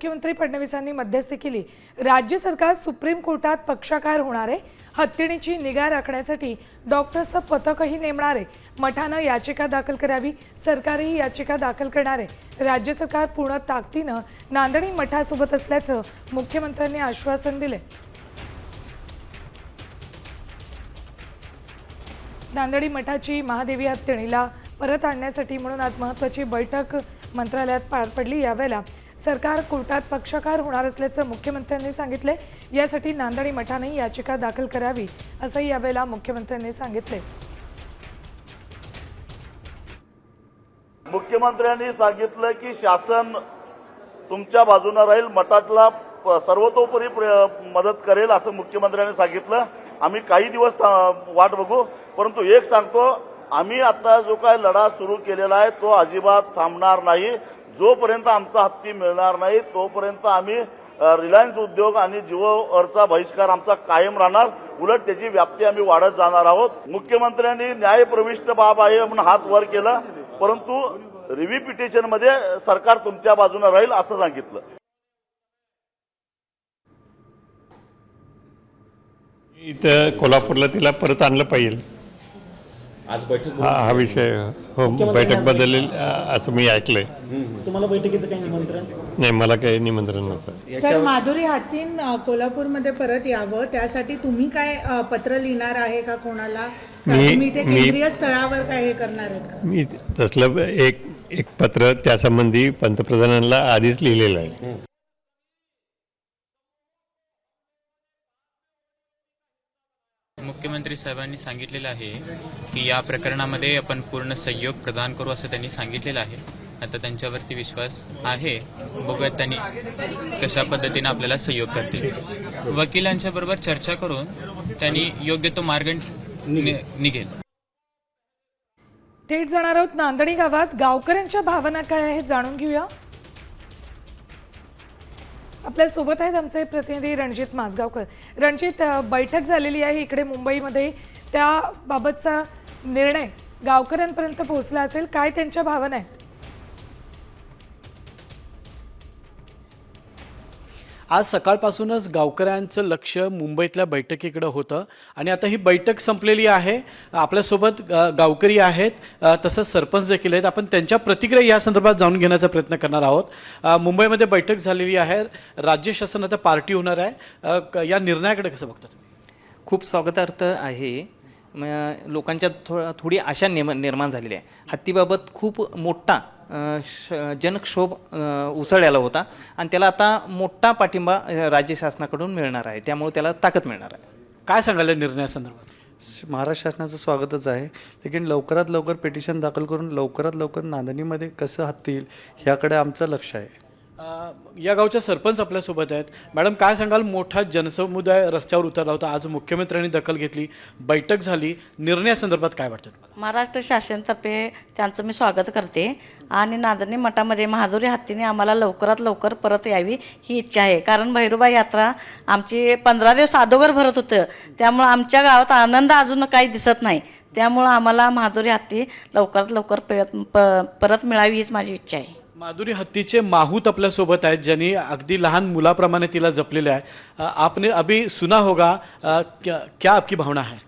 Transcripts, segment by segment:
मुख्यमंत्री फडणवीसांनी मध्यस्थी केली। राज्य सरकार सुप्रीम कोर्टात पक्षकार होणार आहे। हत्तीणीची निगा राखण्यासाठी डॉक्टर्सचं पथकही नेमणार आहे। मठानं याचिका दाखल करावी, सरकारही याचिका दाखल करणार आहे। राज्य सरकार पूर्ण ताकदीनं नांदणी मठासोबत असल्याचं मुख्यमंत्र्यांनी आश्वासन दिले। नांदणी मठाची महादेवी हत्तीणीला परत आणण्यासाठी म्हणून आज महत्त्वाची बैठक मंत्रालयात पार पडली। यावेळेला सरकार कोर्टात पक्षकार होणार असल्याचं मुख्यमंत्र्यांनी सांगितले। यासाठी नांदणी मठाने याचिका दाखल करावी असंही यावेळेला मुख्यमंत्र्यांनी सांगितले। मुख्यमंत्र्यांनी सांगितलं की शासन तुमच्या बाजूने राहील, मठाला सर्वतोपरी मदत करेल असं मुख्यमंत्र्यांनी सांगितलं। आम्ही काही दिवस वाट बघू, परंतु एक सांगतो, आम्ही आता जो काय लढा सुरू केलेला आहे तो अजिबात थांबणार नाही। जोपर्यंत आमचा हत्ती मिळणार नाही तोपर्यंत आम्ही रिलायन्स उद्योग आणि जिओवरचा बहिष्कार आमचा कायम राहणार। उलट त्याची व्याप्ती आम्ही वाढत जाणार आहोत। मुख्यमंत्र्यांनी न्यायप्रविष्ट बाब आहे म्हणून हात वर केला, परंतु रिव्ह्यू पिटिशनमध्ये सरकार तुमच्या बाजूने राहील असं सांगितलं। इथं कोल्हापूरला तिला परत आणलं पाहिजे। आज बैठक हा विषय हो, बैठक बदलेल असं मी ऐकलंय। तुम्हाला बैठकीचं काही निमंत्रण? नाही, मला काही निमंत्रण नव्हतं। सर, माधुरी हत्तीन कोल्हापूरमध्ये परत यावं त्यासाठी तुम्ही काय पत्र लिहिणार आहे का कोणाला? तुम्ही ते केंद्रीय स्तरावर काय हे करणार आहेत का? मी तसलं एक पत्र त्यासंबंधी पंतप्रधानांना आधीच लिहिलेलं आहे। मुख्यमंत्री साहेबांनी सांगितलेलं आहे की या प्रकरणामध्ये आपण पूर्ण सहयोग प्रदान करू असं त्यांनी सांगितलेलं आहे। आता त्यांच्यावरती विश्वास आहे, बघूयात त्यांनी कशा पद्धतीने आपल्याला सहयोग करतील। वकिलांच्या बरोबर चर्चा करून त्यांनी योग्य तो मार्ग निघेल। थेट जाणार आहोत नांदणी गावात। गावकऱ्यांच्या भावना काय आहेत जाणून घेऊया। आपल्या सोबत आहेत आमचे प्रतिनिधी रणजित माजगावकर। रणजित, बैठक झालेली आहे इकडे मुंबईमध्ये, त्याबाबतचा निर्णय गावकऱ्यांपर्यंत पोहोचला असेल, काय त्यांच्या भावना आहेत? आज सकाळपासूनच गावकऱ्यांचं लक्ष मुंबईतल्या बैठकीकडे होतं आणि आता ही बैठक संपलेली आहे। आपल्यासोबत गावकरी आहेत, तसंच सरपंच देखील आहेत। आपण त्यांच्या प्रतिक्रिया या संदर्भात जाणून घेण्याचा प्रयत्न करणार आहोत। मुंबईमध्ये बैठक झालेली आहे, राज्य शासन आता पार्टी होणार आहे, या निर्णयाकडे कसं बघता तुम्ही? खूप स्वागतार्थ आहे। लोकांच्या थोडी आशा निर्माण झालेली आहे। हत्तीबाबत खूप मोठा जनक्षोभ उसळलेला होता आणि त्याला आता मोठा पाठिंबा राज्य शासनाकडून मिळणार आहे, त्यामुळे त्याला ताकद मिळणार आहे। काय सांगाल या निर्णयासंदर्भात? महाराष्ट्र शासनाचं स्वागतच आहे, लेकिन लवकरात लवकर पिटिशन दाखल करून लवकरात लवकर नांदणीमध्ये कसं हत्ती येईल ह्याकडे आमचं लक्ष आहे। या गावच्या सरपंच आपल्यासोबत आहेत। मॅडम, काय सांगाल? मोठा जनसमुदाय रस्त्यावर उतरला होता, आज मुख्यमंत्र्यांनी दखल घेतली, बैठक झाली, निर्णयासंदर्भात काय वाटतं? महाराष्ट्र शासनातर्फे त्यांचं मी स्वागत करते आणि नांदणी मठामध्ये महादेवी हत्तीने आम्हाला लवकरात लवकर परत यावी ही इच्छा आहे। कारण भैरोबा यात्रा आमची 15 दिवस अगोदर भरत होतं, त्यामुळं आमच्या गावात आनंद अजून काही दिसत नाही। त्यामुळं आम्हाला महादेवी हत्ती लवकरात लवकर परत मिळावी हीच माझी इच्छा आहे। माधुरी हत्तीचे माहूत आपल्यासोबत आहेत, ज्यांनी अगदी लहान मुलाप्रमाणे तिला जपलेले आहे। आपने अभी सुना होगा, क्या आपकी भावना है?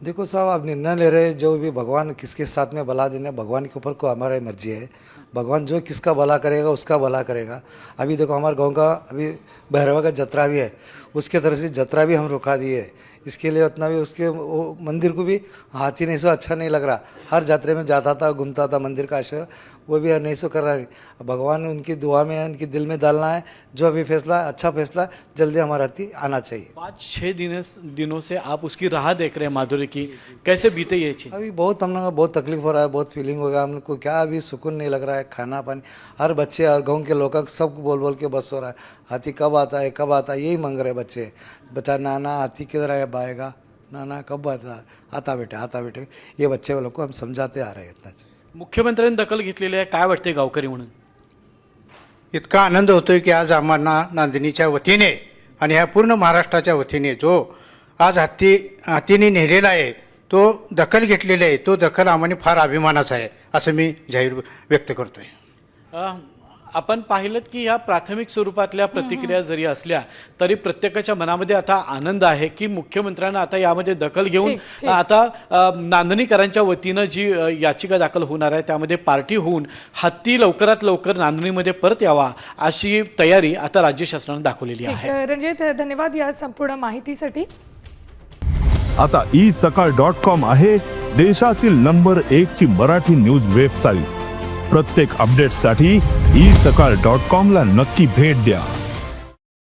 देखो साहब, आप निर्णय ले रहे, जो भी भगवान किसके साथ में भला देना, भगवान के ऊपर को हमारी मर्जी है। भगवान जो किसका भला करेगा उसका भला करेगा। अभी देखो हमारे गांव का अभी भैरवा का जतरा भी है, उसके तरफ से जतरा भी हम रुका दिए। इसके लिए उतना भी उसके मंदिर को भी हाथी नहीं सो अच्छा नहीं लग रहा। हर यात्रा में जाता था, घूमता था मंदिर का आश्रय, वो भी नहीं सो कर रहा है। भगवान उनकी दुआ में है, उनके दिल में डालना है। जो अभी फैसला अच्छा फैसला जल्दी हमारा हत्ती आना चाहिए। 5-6 दिनों से आप उसकी राह देख रहे हैं माधुरी की, कैसे बीते ये चीज? अभी बहुत हम लोग को बहुत तकलीफ हो रहा है, बहुत फीलिंग हो गया हम लोग को, क्या अभी सुकून नहीं लग रहा है। खाना पानी हर बच्चे और गाँव के लोग सब बोल बोल के बस हो रहा है, हाथी कब आता है कब आता है, यही मांग रहे बच्चे। बच्चा नाना हाथी किधर आएगा, नाना कब आता बेटे, ये बच्चे लोग को हम समझाते आ रहे हैं। इतना मुख्यमंत्र्यांनी दखल घेतलेली आहे, काय वाटते गावकरी म्हणून? इतका आनंद होतोय की आज आम्हाला नांदणीच्या वतीने आणि ह्या पूर्ण महाराष्ट्राच्या वतीने जो आज हत्तीने नेलेला आहे, तो दखल घेतलेला आहे, तो दखल आम्हाला फार अभिमानाचा आहे असं मी जाहीर व्यक्त करतोय। आपण पाहिलं की ह्या प्राथमिक स्वरूपातल्या प्रतिक्रिया जरी असल्या तरी प्रत्येकाच्या मनामध्ये आता आनंद आहे की मुख्यमंत्र्यांना आता यामध्ये दखल घेऊन आता नांदणीकरांच्या वतीनं जी याचिका दाखल होणार आहे त्यामध्ये पार्टी होऊन हत्ती लवकरात लवकर नांदणीमध्ये परत यावा अशी तयारी आता राज्य शासनाने दाखवलेली आहे. रणजित, धन्यवाद या संपूर्ण माहितीसाठी. आता isakal.com आहे देशातील नंबर 1 ची मराठी न्यूज वेबसाईट. प्रत्येक अपडेटसाठी isakal.com ला नक्की भेट द्या.